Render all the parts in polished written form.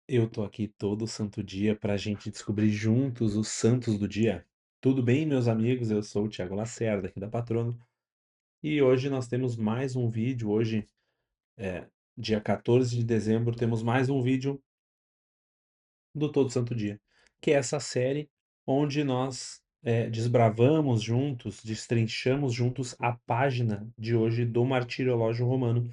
Eu tô aqui todo santo dia para a gente descobrir juntos os santos do dia. Tudo bem, meus amigos? Eu sou o Thiago Lacerda, aqui da Patrono, e hoje nós temos mais um vídeo. Hoje, dia 14 de dezembro, temos mais um vídeo do Todo Santo Dia, que é essa série onde nós desbravamos juntos, destrinchamos juntos a página de hoje do Martirológio Romano.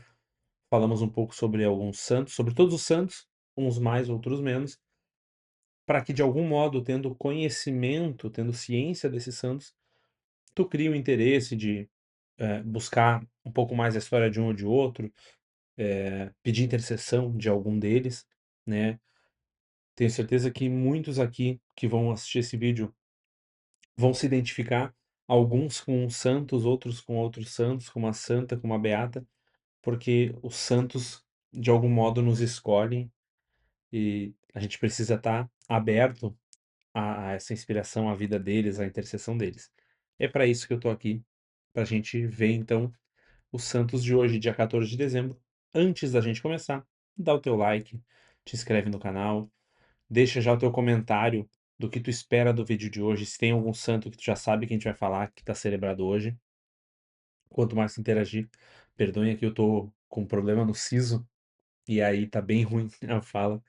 Falamos um pouco sobre alguns santos, sobre todos os santos, uns mais, outros menos, para que de algum modo, tendo conhecimento, tendo ciência desses santos, tu cria o interesse de buscar um pouco mais a história de um ou de outro, pedir intercessão de algum deles, né? Tenho certeza que muitos aqui que vão assistir esse vídeo vão se identificar, alguns com santos, outros com outros santos, com uma santa, com uma beata, porque os santos de algum modo nos escolhem e a gente precisa estar aberto a essa inspiração, a vida deles, a intercessão deles. É para isso que eu tô aqui, para a gente ver então os santos de hoje, dia 14 de dezembro. Antes da gente começar, dá o teu like, te inscreve no canal, deixa já o teu comentário do que tu espera do vídeo de hoje, se tem algum santo que tu já sabe que a gente vai falar que tá celebrado hoje. Quanto mais tu interagir, perdoem aqui, eu tô com um problema no siso, e aí tá bem ruim a fala,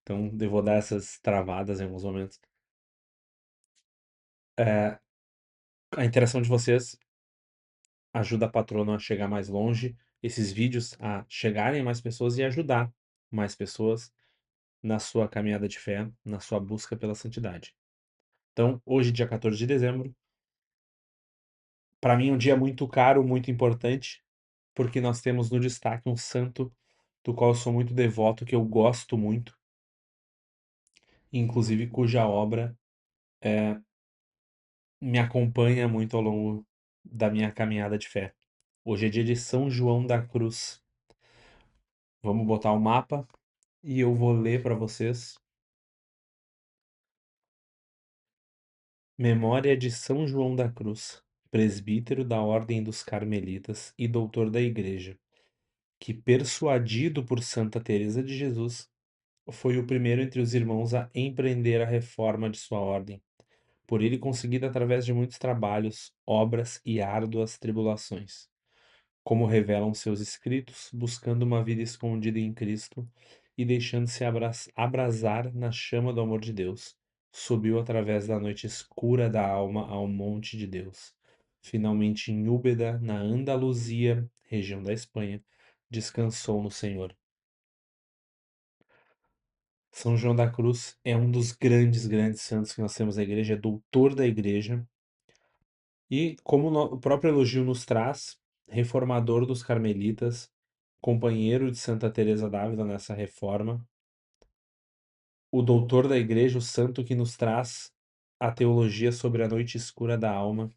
então eu vou dar essas travadas em alguns momentos. É, a interação de vocês ajuda a Patrono a chegar mais longe, esses vídeos a chegarem a mais pessoas e ajudar mais pessoas na sua caminhada de fé, na sua busca pela santidade. Então, hoje, dia 14 de dezembro, para mim é um dia muito caro, muito importante, porque nós temos no destaque um santo do qual eu sou muito devoto, que eu gosto muito, inclusive cuja obra me acompanha muito ao longo da minha caminhada de fé. Hoje é dia de São João da Cruz. Vamos botar o mapa e eu vou ler para vocês. Memória de São João da Cruz, presbítero da Ordem dos Carmelitas e doutor da Igreja, que, persuadido por Santa Teresa de Jesus, foi o primeiro entre os irmãos a empreender a reforma de sua ordem, por ele conseguida através de muitos trabalhos, obras e árduas tribulações. Como revelam seus escritos, buscando uma vida escondida em Cristo e deixando-se abrasar na chama do amor de Deus, subiu através da noite escura da alma ao monte de Deus. Finalmente, em Úbeda, na Andaluzia, região da Espanha, descansou no Senhor. São João da Cruz é um dos grandes, grandes santos que nós temos na igreja, é doutor da igreja, e, como o próprio elogio nos traz, reformador dos carmelitas, companheiro de Santa Teresa d'Ávila nessa reforma, o doutor da igreja, o santo que nos traz a teologia sobre a noite escura da alma.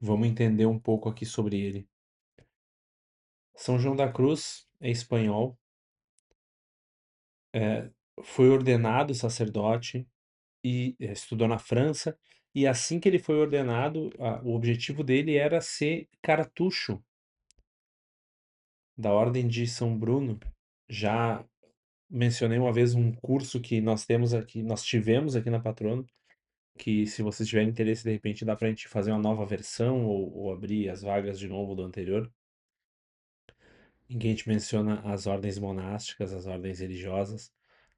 Vamos entender um pouco aqui sobre ele. São João da Cruz é espanhol, é, foi ordenado sacerdote e estudou na França. E assim que ele foi ordenado, o objetivo dele era ser cartucho da Ordem de São Bruno. Já mencionei uma vez um curso que nós temos aqui, nós tivemos aqui na Patrono, que se vocês tiverem interesse, de repente dá pra gente fazer uma nova versão ou abrir as vagas de novo do anterior, em que a gente menciona as ordens monásticas, as ordens religiosas.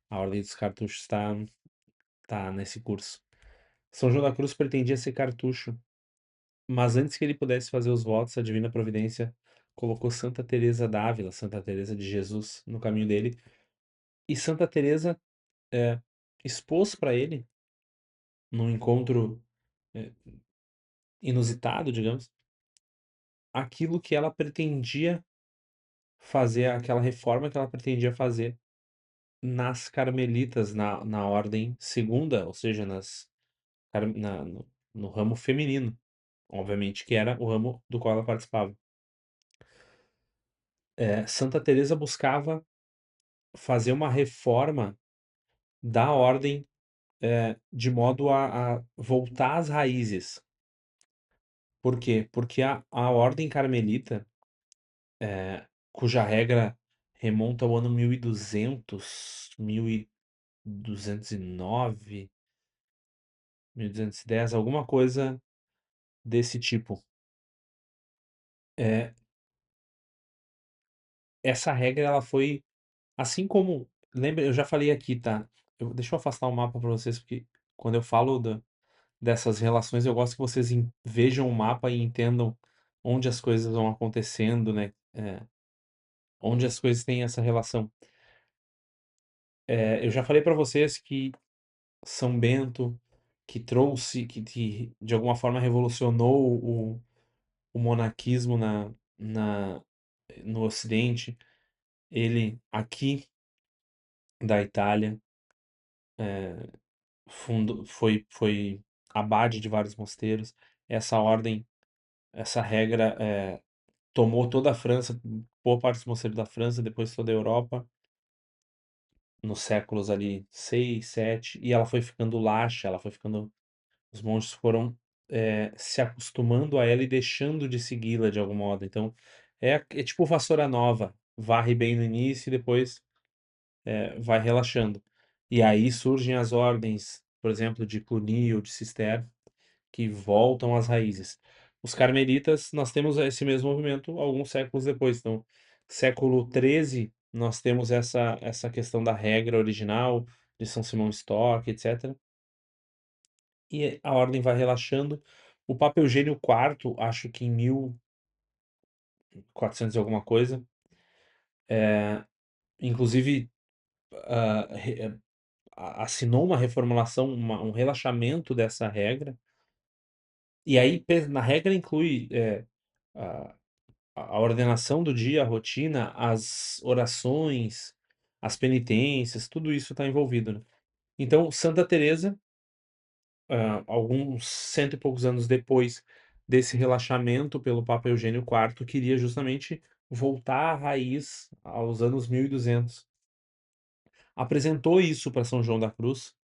A Ordem dos Cartuchos tá nesse curso. São João da Cruz pretendia ser cartucho, mas antes que ele pudesse fazer os votos, a Divina Providência colocou Santa Teresa d'Ávila, Santa Teresa de Jesus, no caminho dele, e Santa Teresa é, expôs para ele, num encontro é, inusitado, digamos, aquilo que ela pretendia fazer, aquela reforma que ela pretendia fazer nas carmelitas, na ordem segunda, ou seja, no ramo feminino, obviamente, que era o ramo do qual ela participava. Santa Teresa buscava fazer uma reforma da ordem, de modo a voltar às raízes. Por quê? Porque a ordem carmelita, cuja regra remonta ao ano 1200, 1209, 1210, alguma coisa desse tipo. É, essa regra ela foi assim como, lembra, eu já falei aqui, tá? Deixa eu afastar o mapa para vocês, porque quando eu falo dessas relações, eu gosto que vocês vejam o mapa e entendam onde as coisas vão acontecendo, né? Onde as coisas têm essa relação. Eu já falei para vocês que São Bento, que trouxe, que de alguma forma revolucionou o monarquismo no Ocidente, ele aqui da Itália, foi abade de vários mosteiros. Essa ordem, essa regra tomou toda a França, boa parte dos mosteiros da França, depois toda a Europa, nos séculos ali 6, 7, e ela foi ficando laxa, ela foi ficando. Os monges foram se acostumando a ela e deixando de segui-la de algum modo. Então, é tipo vassoura nova, varre bem no início e depois vai relaxando. E aí surgem as ordens, por exemplo, de Cluny ou de Cister, que voltam às raízes. Os carmelitas, nós temos esse mesmo movimento alguns séculos depois. Então, século XIII, nós temos essa questão da regra original de São Simão de Stock, etc. E a ordem vai relaxando. O Papa Eugênio IV, acho que em 1400 e alguma coisa, inclusive ah, re- assinou uma reformulação, um relaxamento dessa regra. E aí, na regra inclui a, a ordenação do dia, a rotina, as orações, as penitências, tudo isso está envolvido, né? Então, Santa Teresa, alguns cento e poucos anos depois desse relaxamento pelo Papa Eugênio IV, queria justamente voltar à raiz aos anos 1200. Apresentou isso para São João da Cruz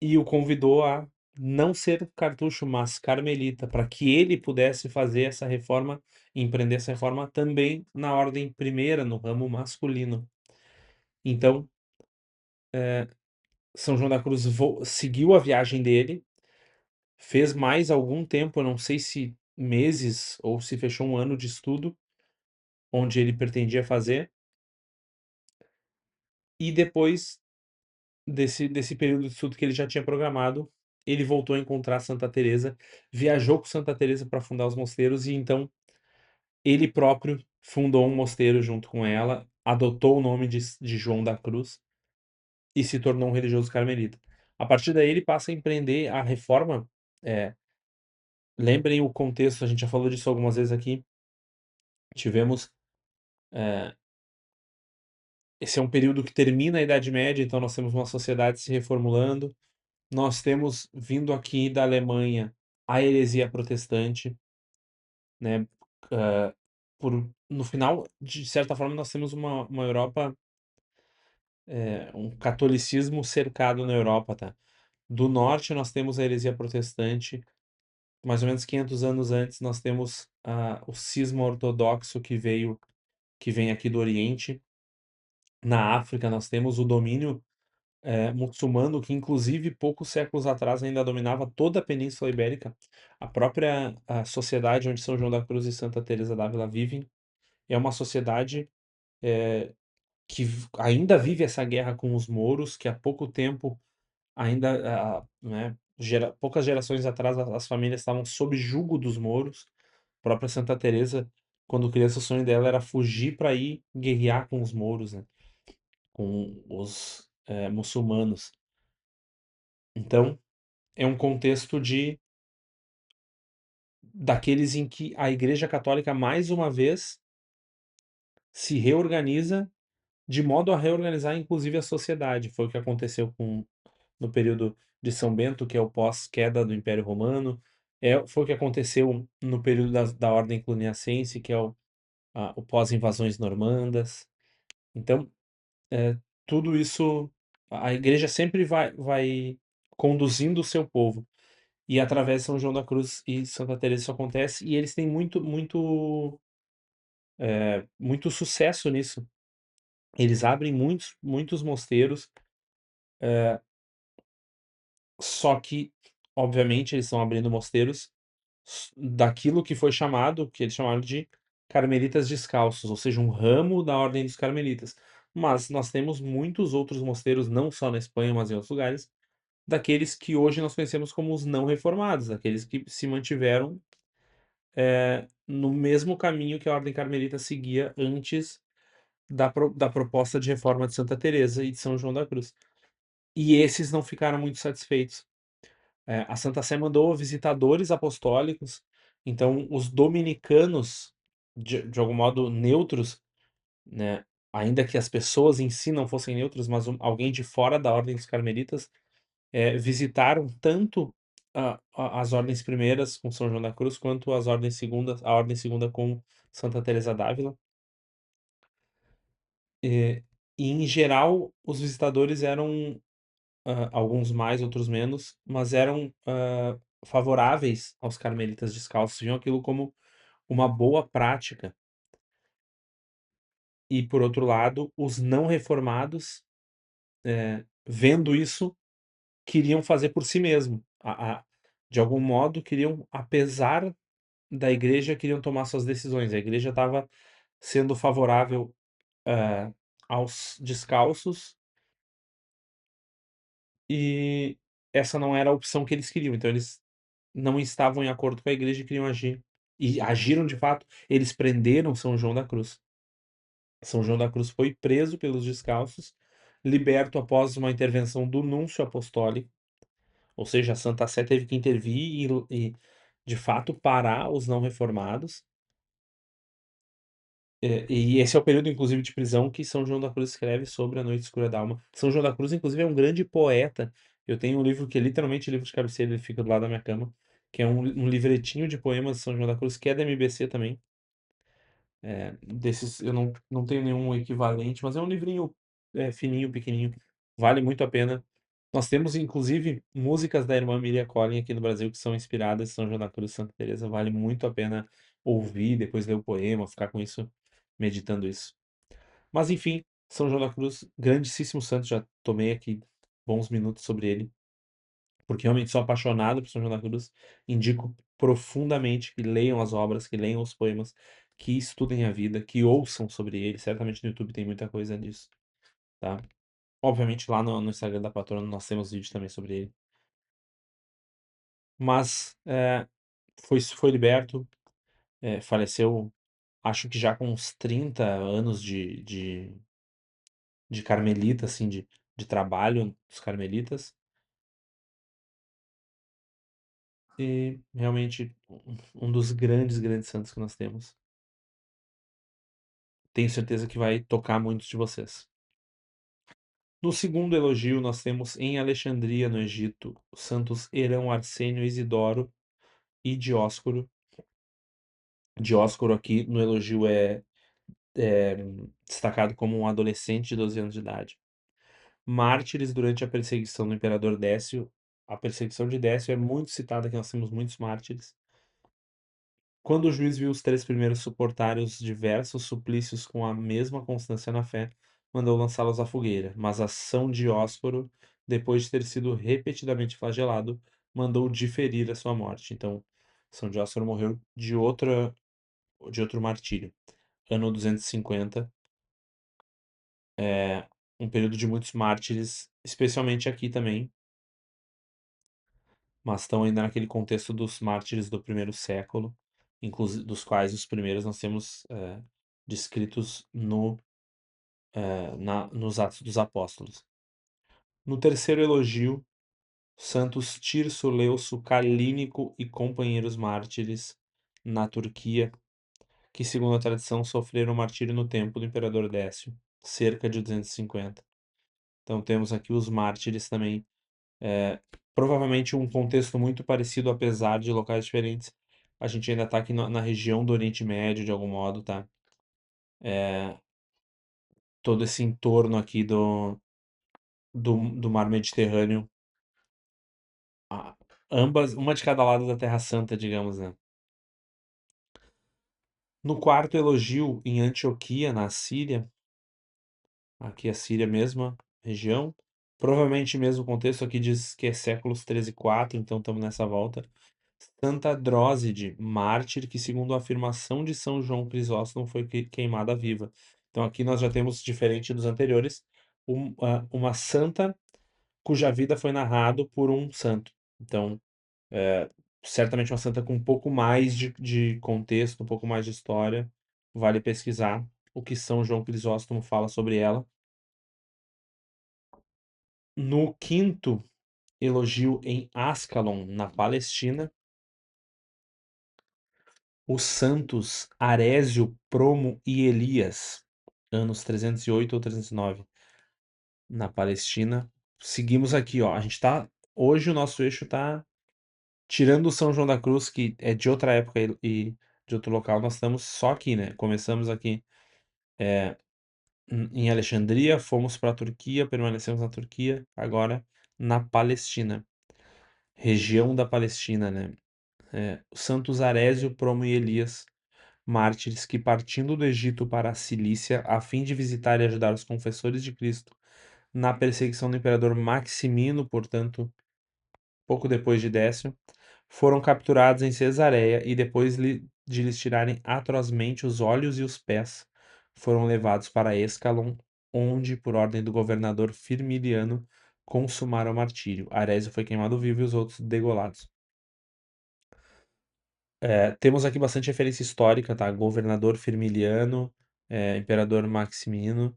e o convidou a não ser cartucho, mas carmelita, para que ele pudesse fazer essa reforma, empreender essa reforma também na ordem primeira, no ramo masculino. Então, São João da Cruz seguiu a viagem dele, fez mais algum tempo, eu não sei se meses ou se fechou um ano de estudo, onde ele pretendia fazer, e depois desse período de estudo que ele já tinha programado, ele voltou a encontrar Santa Teresa, viajou com Santa Teresa para fundar os mosteiros e então ele próprio fundou um mosteiro junto com ela, adotou o nome de João da Cruz e se tornou um religioso carmelita. A partir daí ele passa a empreender a reforma. é, Lembrem o contexto, a gente já falou disso algumas vezes aqui. Tivemos. Esse é um período que termina a Idade Média, então nós temos uma sociedade se reformulando. Nós temos vindo aqui da Alemanha a heresia protestante, né? ah, no final, de certa forma, nós temos uma Europa, um catolicismo cercado na Europa, tá? Do norte nós temos a heresia protestante, mais ou menos 500 anos antes nós temos o cisma ortodoxo que vem aqui do Oriente. Na África nós temos o domínio muçulmano, que inclusive poucos séculos atrás ainda dominava toda a Península Ibérica. A própria sociedade onde São João da Cruz e Santa Teresa d'Ávila vivem é uma sociedade que ainda vive essa guerra com os mouros, que há pouco tempo, ainda, né, poucas gerações atrás, as famílias estavam sob jugo dos mouros. A própria Santa Teresa, quando criança, o sonho dela era fugir para ir guerrear com os mouros, né, com os muçulmanos. Então, é um contexto daqueles em que a Igreja Católica mais uma vez se reorganiza de modo a reorganizar inclusive a sociedade. Foi o que aconteceu no período de São Bento, que é o pós-queda do Império Romano. Foi o que aconteceu no período da Ordem Cluniacense, que é o pós-invasões normandas. Então, tudo isso, a Igreja sempre vai conduzindo o seu povo. E através de São João da Cruz e Santa Teresa isso acontece, e eles têm muito, muito. muito sucesso nisso. Eles abrem muitos mosteiros, só que, obviamente, eles estão abrindo mosteiros daquilo que foi chamado, que eles chamaram de carmelitas descalços, ou seja, um ramo da ordem dos carmelitas. Mas nós temos muitos outros mosteiros, não só na Espanha, mas em outros lugares, daqueles que hoje nós conhecemos como os não reformados, aqueles que se mantiveram no mesmo caminho que a ordem carmelita seguia antes da proposta de reforma de Santa Teresa e de São João da Cruz. E esses não ficaram muito satisfeitos. A Santa Sé mandou visitadores apostólicos, então os dominicanos, de algum modo neutros, né, ainda que as pessoas em si não fossem neutras, mas alguém de fora da ordem dos carmelitas, visitaram tanto as ordens primeiras com São João da Cruz, quanto as ordens segundas, a ordem segunda com Santa Teresa d'Ávila. E em geral, os visitadores eram, alguns mais, outros menos, mas eram favoráveis aos carmelitas descalços, viam aquilo como uma boa prática. E por outro lado, os não reformados, vendo isso, queriam fazer por si mesmo. De algum modo, queriam, apesar da igreja, queriam tomar suas decisões. A igreja estava sendo favorável aos descalços, e essa não era a opção que eles queriam. Então eles não estavam em acordo com a igreja e queriam agir. E agiram de fato. Eles prenderam São João da Cruz. São João da Cruz foi preso pelos descalços, liberto após uma intervenção do núncio apostólico, ou seja, a Santa Sé teve que intervir e de fato parar os não reformados. E esse é o período, inclusive, de prisão que São João da Cruz escreve sobre a Noite Escura da Alma. São João da Cruz, inclusive, é um grande poeta. Eu tenho um livro que é literalmente livro de cabeceira, ele fica do lado da minha cama, que é um livretinho de poemas de São João da Cruz, que é da MBC também. Desses eu não tenho nenhum equivalente, mas é um livrinho fininho, pequenininho, vale muito a pena. Nós temos, inclusive, músicas da irmã Miriam Collin aqui no Brasil que são inspiradas em São João da Cruz e Santa Teresa. Vale muito a pena ouvir, depois ler o poema, ficar com isso, meditando isso. Mas enfim, São João da Cruz, grandíssimo santo, já tomei aqui bons minutos sobre ele, porque realmente sou apaixonado por São João da Cruz. Indico profundamente que leiam as obras, que leiam os poemas, que estudem a vida, que ouçam sobre ele. Certamente no YouTube tem muita coisa disso, tá? Obviamente lá no Instagram da Patrona nós temos vídeo também sobre ele. Mas foi liberto, faleceu, acho que já com uns 30 anos de carmelita, assim, de trabalho dos carmelitas. E realmente um dos grandes santos que nós temos. Tenho certeza que vai tocar muitos de vocês. No segundo elogio, nós temos em Alexandria, no Egito, os santos Herão, Arsênio, Isidoro e Dióscoro. Dióscoro aqui no elogio é destacado como um adolescente de 12 anos de idade. Mártires durante a perseguição do imperador Décio. A perseguição de Décio é muito citada, que nós temos muitos mártires. Quando o juiz viu os três primeiros suportarem os diversos suplícios com a mesma constância na fé, mandou lançá-los à fogueira. Mas a São Dióscoro, depois de ter sido repetidamente flagelado, mandou diferir a sua morte. Então, São Dióscoro morreu de outro martírio. Ano 250, um período de muitos mártires, especialmente aqui também, mas estão ainda naquele contexto dos mártires do primeiro século, inclusive dos quais os primeiros nós temos descritos nos Atos dos Apóstolos. No terceiro elogio, santos Tirso, Leuço, Calínico e companheiros mártires na Turquia, que segundo a tradição sofreram martírio no tempo do imperador Décio, cerca de 250. Então temos aqui os mártires também, provavelmente um contexto muito parecido, apesar de locais diferentes. A gente ainda está aqui na região do Oriente Médio, de algum modo, tá? Todo esse entorno aqui do Mar Mediterrâneo, ambas, uma de cada lado da Terra Santa, digamos, né? No quarto elogio, em Antioquia, na Síria, aqui a Síria mesma região, provavelmente mesmo contexto aqui diz que é séculos 3 e 4, então estamos nessa volta. Santa Dróside, mártir que, segundo a afirmação de São João Crisóstomo, foi queimada viva. Então aqui nós já temos, diferente dos anteriores, uma santa cuja vida foi narrado por um santo. Então, certamente uma santa com um pouco mais de contexto, um pouco mais de história. Vale pesquisar o que São João Crisóstomo fala sobre ela. No quinto elogio em Ascalon, na Palestina, os santos Arésio, Promo e Elias, anos 308 ou 309, na Palestina. Seguimos aqui, ó. A gente tá. Hoje o nosso eixo tá tirando o São João da Cruz, que é de outra época e de outro local, nós estamos só aqui, né? Começamos aqui em Alexandria, fomos para a Turquia, permanecemos na Turquia, agora na Palestina, região da Palestina, né? Os santos Arésio, Promo e Elias, mártires que, partindo do Egito para a Cilícia, a fim de visitar e ajudar os confessores de Cristo na perseguição do imperador Maximino, portanto, pouco depois de Décio, foram capturados em Cesareia e, depois de lhes tirarem atrozmente os olhos e os pés, foram levados para Escalon, onde, por ordem do governador Firmiliano, consumaram o martírio. Arésio foi queimado vivo e os outros degolados. Temos aqui bastante referência histórica, tá? Governador Firmiliano, Imperador Maximino.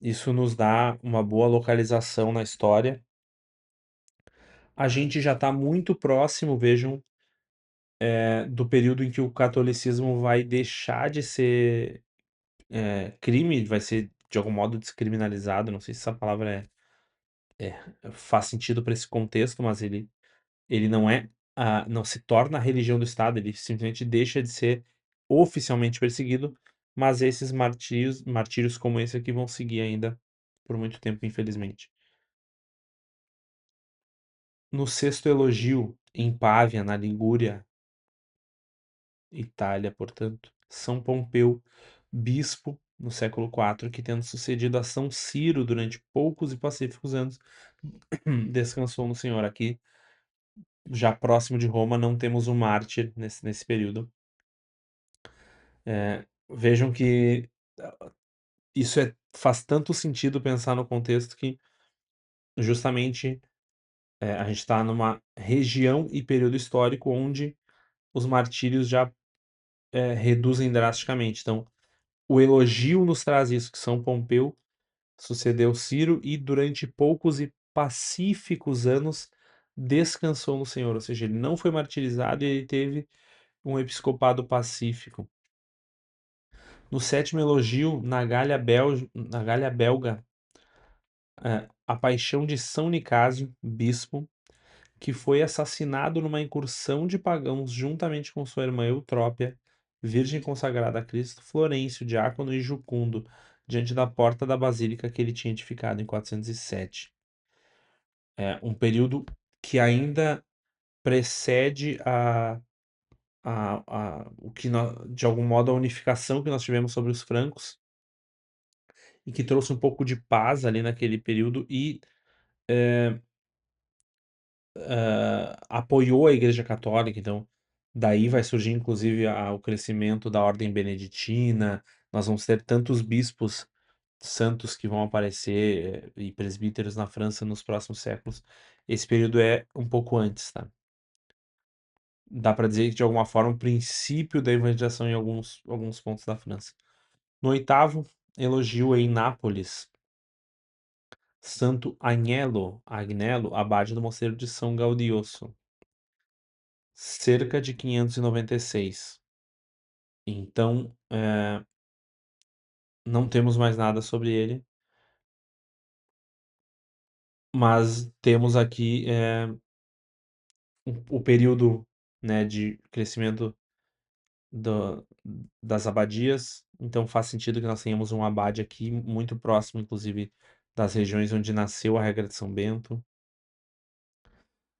Isso nos dá uma boa localização na história. A gente já está muito próximo, vejam, do período em que o catolicismo vai deixar de ser crime, vai ser de algum modo descriminalizado. Não sei se essa palavra faz sentido para esse contexto, mas ele não não se torna a religião do Estado, ele simplesmente deixa de ser oficialmente perseguido, mas esses martírios como esse aqui vão seguir ainda por muito tempo, infelizmente. No sexto elogio, em Pávia, na Ligúria, Itália, portanto, São Pompeu, bispo no século IV, que, tendo sucedido a São Ciro durante poucos e pacíficos anos, descansou no Senhor. Aqui, já próximo de Roma, não temos um mártir nesse período. Vejam que isso faz tanto sentido pensar no contexto que justamente a gente está numa região e período histórico onde os martírios já reduzem drasticamente. Então, o elogio nos traz isso, que São Pompeu sucedeu Ciro e durante poucos e pacíficos anos descansou no Senhor, ou seja, ele não foi martirizado e ele teve um episcopado pacífico. No sétimo elogio, na Gália Belga, a paixão de São Nicásio, bispo, que foi assassinado numa incursão de pagãos juntamente com sua irmã Eutrópia, virgem consagrada a Cristo, Florêncio, diácono e Jucundo, diante da porta da basílica que ele tinha edificado em 407. Um período que ainda precede o que de algum modo a unificação que nós tivemos sobre os francos e que trouxe um pouco de paz ali naquele período e apoiou a Igreja Católica. Então daí vai surgir inclusive o crescimento da ordem beneditina. Nós vamos ter tantos bispos santos que vão aparecer e presbíteros na França nos próximos séculos. Esse período é um pouco antes, tá? Dá para dizer que de alguma forma o princípio da evangelização em alguns pontos da França. No oitavo, elogio em Nápoles, Santo Agnello, abade do mosteiro de São Gaudioso, cerca de 596. Então, não temos mais nada sobre ele, mas temos aqui o período, né, de crescimento do- das abadias, então faz sentido que nós tenhamos um abade aqui muito próximo, inclusive, das regiões onde nasceu a regra de São Bento.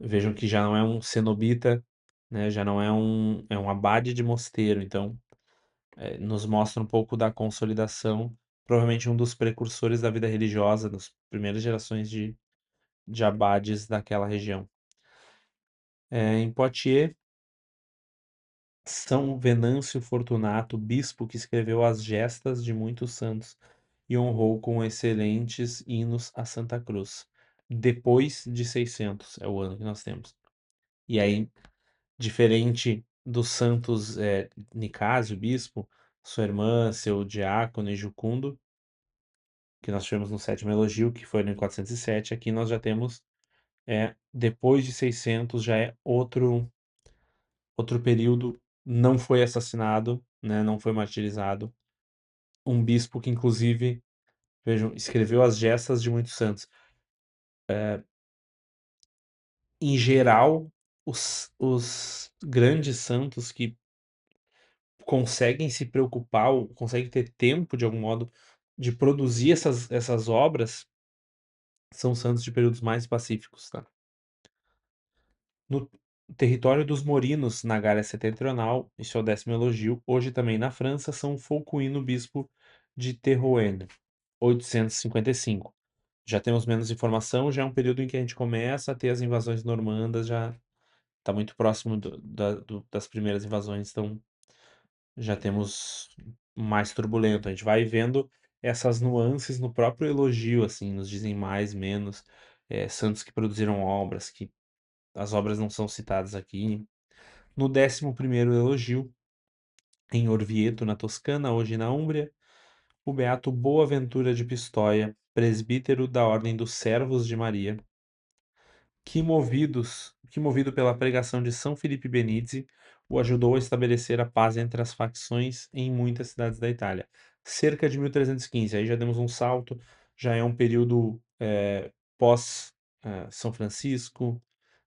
Vejam que já não é um cenobita, né, já não é um abade de mosteiro, então nos mostra um pouco da consolidação, provavelmente um dos precursores da vida religiosa, das primeiras gerações de abades daquela região. Em Poitiers, São Venâncio Fortunato, bispo que escreveu as gestas de muitos santos e honrou com excelentes hinos a Santa Cruz. Depois de 600 é o ano que nós temos. E aí, diferente dos santos Nicásio, bispo, sua irmã, seu diácono e Jucundo, que nós tivemos no sétimo elogio, que foi no 407, aqui nós já temos, depois de 600, já é outro período, não foi assassinado, né, não foi martirizado, um bispo que inclusive, vejam, escreveu as gestas de muitos santos. Em geral, os grandes santos que conseguem se preocupar ou conseguem ter tempo, de algum modo, de produzir essas obras, são santos de períodos mais pacíficos, tá? No território dos Morinos, na Gália Setentrional, isso é o 10º elogio, hoje também na França, São Fulcuíno, bispo de Terouenne, 855. Já temos menos informação, já é um período em que a gente começa a ter as invasões normandas, já está muito próximo das primeiras invasões, então já temos mais turbulento. A gente vai vendo essas nuances no próprio elogio, assim, nos dizem mais, menos, santos que produziram obras, que as obras não são citadas aqui. No 11º elogio, em Orvieto, na Toscana, hoje na Úmbria, o beato Boaventura de Pistoia, presbítero da Ordem dos Servos de Maria, que movido pela pregação de São Filipe Benizzi, o ajudou a estabelecer a paz entre as facções em muitas cidades da Itália. Cerca de 1315, aí já demos um salto, já é um período pós São Francisco,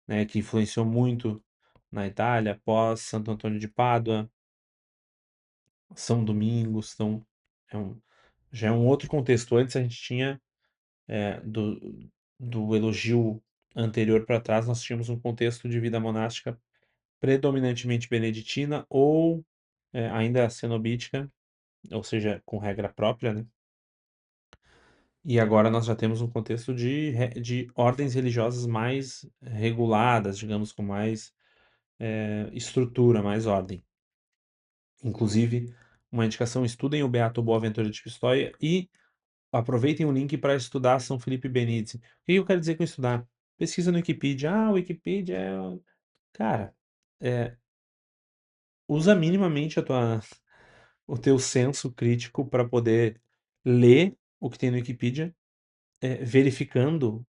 né, que influenciou muito na Itália, pós Santo Antônio de Pádua, São Domingos, então é já é um outro contexto. Antes a gente tinha do elogio anterior para trás, nós tínhamos um contexto de vida monástica predominantemente beneditina ou ainda cenobítica, ou seja, com regra própria, né? E agora nós já temos um contexto de ordens religiosas mais reguladas, digamos, com mais estrutura, mais ordem. Inclusive, uma indicação: estudem o Beato Boaventura de Pistoia e aproveitem o link para estudar São Felipe Benítez. O que eu quero dizer com estudar? Pesquisa no Wikipedia. Ah, o Wikipedia é. Cara, é, usa minimamente o teu senso crítico para poder ler o que tem no Wikipedia, verificando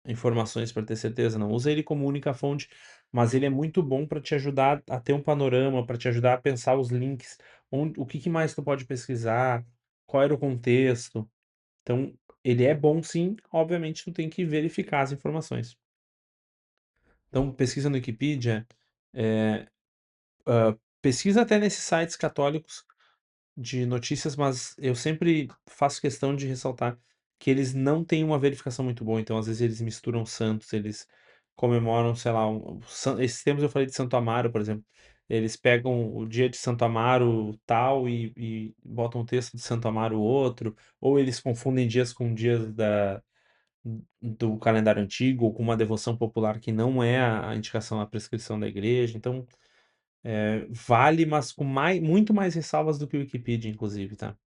informações para ter certeza. Não usa ele como única fonte, mas ele é muito bom para te ajudar a ter um panorama, para te ajudar a pensar os links, o que mais tu pode pesquisar, qual era o contexto. Então, ele é bom sim, obviamente tu tem que verificar as informações. Então, pesquisa no Wikipedia, eh, pesquisa até nesses sites católicos de notícias, mas eu sempre faço questão de ressaltar que eles não têm uma verificação muito boa, então às vezes eles misturam santos, eles comemoram, sei lá, esses tempos eu falei de Santo Amaro, por exemplo, eles pegam o dia de Santo Amaro tal e botam o texto de Santo Amaro outro, ou eles confundem dias com dias do calendário antigo, ou com uma devoção popular que não é a indicação, a prescrição da igreja, então vale, mas com muito mais ressalvas do que o Wikipedia, inclusive, tá?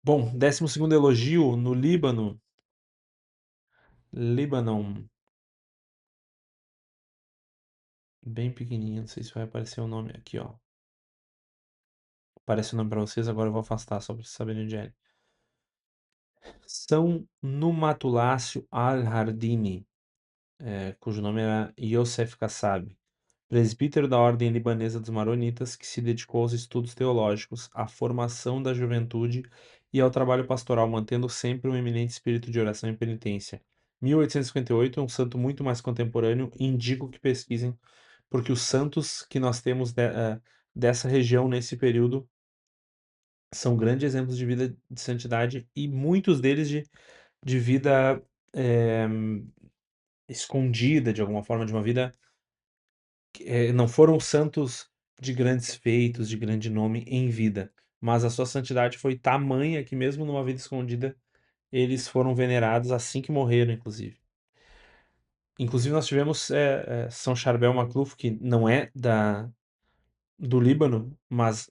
Bom, 12º elogio no Líbano. Líbano, bem pequenininho, não sei se vai aparecer o nome aqui, ó. Aparece o nome para vocês, agora eu vou afastar só para vocês saberem onde é. São Numatulácio al-Hardini, cujo nome era Yosef Kassab, presbítero da Ordem Libanesa dos Maronitas, que se dedicou aos estudos teológicos, à formação da juventude e ao trabalho pastoral, mantendo sempre um eminente espírito de oração e penitência. 1858 é um santo muito mais contemporâneo, e indico que pesquisem, porque os santos que nós temos dessa região nesse período são grandes exemplos de vida de santidade e muitos deles de vida eh, escondida, de alguma forma, de uma vida não foram santos de grandes feitos, de grande nome em vida, mas a sua santidade foi tamanha que mesmo numa vida escondida, eles foram venerados assim que morreram, inclusive. Inclusive nós tivemos, São Charbel Macluf, que não é do Líbano, mas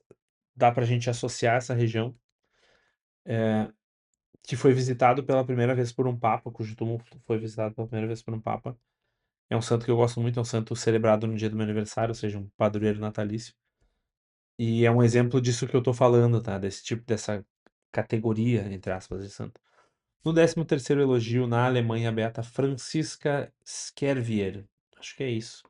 dá pra gente associar essa região, que foi visitado pela primeira vez por um papa, cujo túmulo foi visitado pela primeira vez por um papa. É um santo que eu gosto muito, é um santo celebrado no dia do meu aniversário, ou seja, um padroeiro natalício. E é um exemplo disso que eu tô falando, tá? Desse tipo, dessa categoria, entre aspas, de santo. No 13º elogio, na Alemanha, a beata Francisca Skervier. Acho que é isso.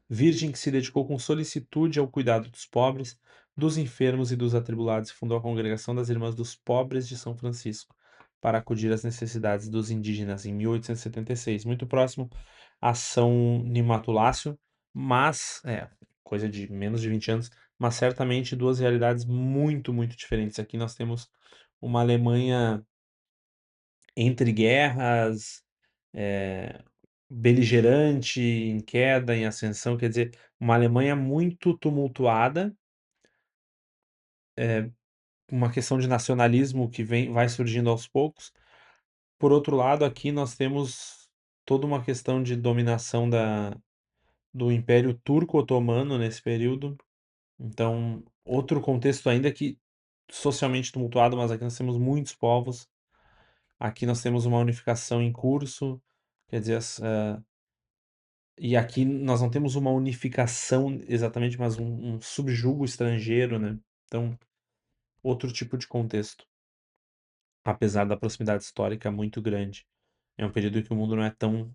Virgem que se dedicou com solicitude ao cuidado dos pobres, dos enfermos e dos atribulados, e fundou a Congregação das Irmãs dos Pobres de São Francisco, para acudir às necessidades dos indígenas em 1876, muito próximo a São Nimatulácio, mas, coisa de menos de 20 anos, mas certamente duas realidades muito, muito diferentes. Aqui nós temos uma Alemanha entre guerras, eh, beligerante, em queda, em ascensão, quer dizer, uma Alemanha muito tumultuada, uma questão de nacionalismo que vai surgindo aos poucos. Por outro lado, aqui nós temos toda uma questão de dominação do Império Turco-Otomano nesse período. Então, outro contexto ainda que socialmente tumultuado, mas aqui nós temos muitos povos. Aqui nós temos uma unificação em curso, quer dizer, e aqui nós não temos uma unificação exatamente, mas um subjugo estrangeiro, né? Então, outro tipo de contexto, apesar da proximidade histórica muito grande. É um período em que o mundo não é tão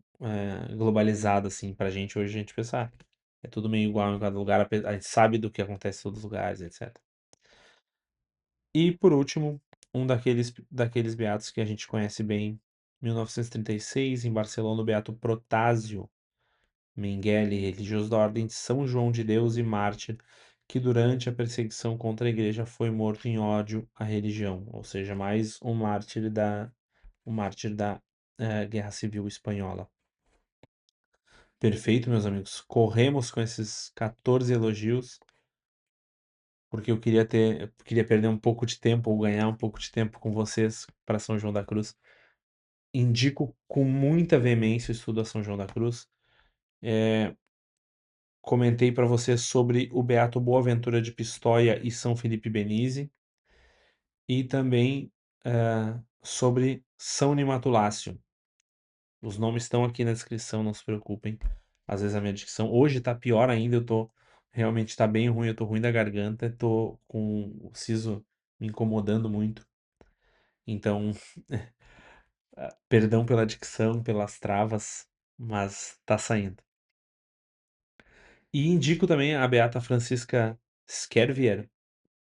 globalizado assim pra gente. Hoje a gente pensa, é tudo meio igual em cada lugar, a gente sabe do que acontece em todos os lugares, etc. E por último, um daqueles beatos que a gente conhece bem, 1936, em Barcelona, o beato Protásio Mengele, religioso da Ordem de São João de Deus e mártir, que durante a perseguição contra a igreja foi morto em ódio à religião, ou seja, mais um mártir da Guerra Civil Espanhola. Perfeito, meus amigos. Corremos com esses 14 elogios, porque eu queria perder um pouco de tempo ou ganhar um pouco de tempo com vocês para São João da Cruz. Indico com muita veemência o estudo a São João da Cruz. Comentei para vocês sobre o Beato Boaventura de Pistoia e São Felipe Benise, e também sobre São Nimatulácio. Os nomes estão aqui na descrição, não se preocupem. Às vezes a minha dicção hoje tá pior ainda, realmente tá bem ruim, eu tô ruim da garganta, tô com o siso me incomodando muito. Então, perdão pela dicção, pelas travas, mas tá saindo. E indico também a Beata Francisca Skervier,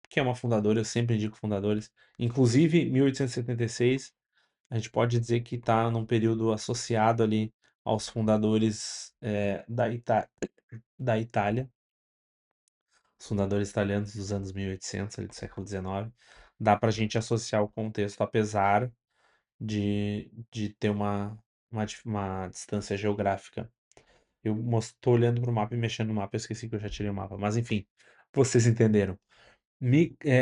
que é uma fundadora, eu sempre indico fundadores. Inclusive, 1876, a gente pode dizer que está num período associado ali aos fundadores da Itália, os fundadores italianos dos anos 1800, ali do século XIX. Dá para a gente associar o contexto, apesar de ter uma distância geográfica. Eu estou olhando para o mapa e mexendo no mapa, eu esqueci que eu já tirei o mapa, mas enfim, vocês entenderam.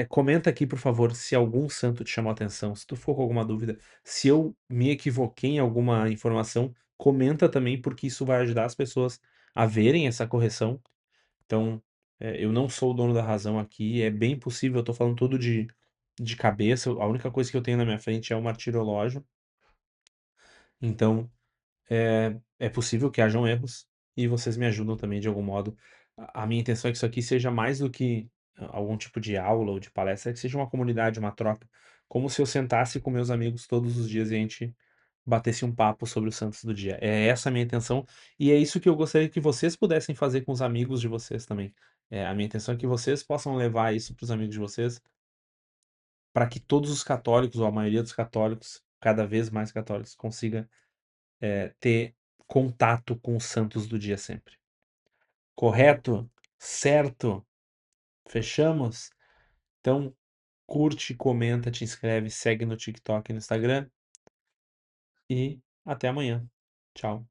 Comenta aqui, por favor, se algum santo te chamou a atenção, se tu for com alguma dúvida, se eu me equivoquei em alguma informação, comenta também, porque isso vai ajudar as pessoas a verem essa correção. Então, eu não sou o dono da razão aqui, é bem possível, eu tô falando tudo de cabeça, a única coisa que eu tenho na minha frente é o martirológio, então é possível que hajam erros e vocês me ajudam também de algum modo. A minha intenção é que isso aqui seja mais do que algum tipo de aula ou de palestra, é que seja uma comunidade, uma troca, como se eu sentasse com meus amigos todos os dias e a gente batesse um papo sobre os santos do dia. É essa a minha intenção e é isso que eu gostaria que vocês pudessem fazer com os amigos de vocês também. A minha intenção é que vocês possam levar isso para os amigos de vocês, para que todos os católicos, ou a maioria dos católicos, cada vez mais católicos, consiga ter contato com os santos do dia sempre. Correto? Certo? Fechamos? Então, curte, comenta, te inscreve, segue no TikTok e no Instagram. E até amanhã. Tchau.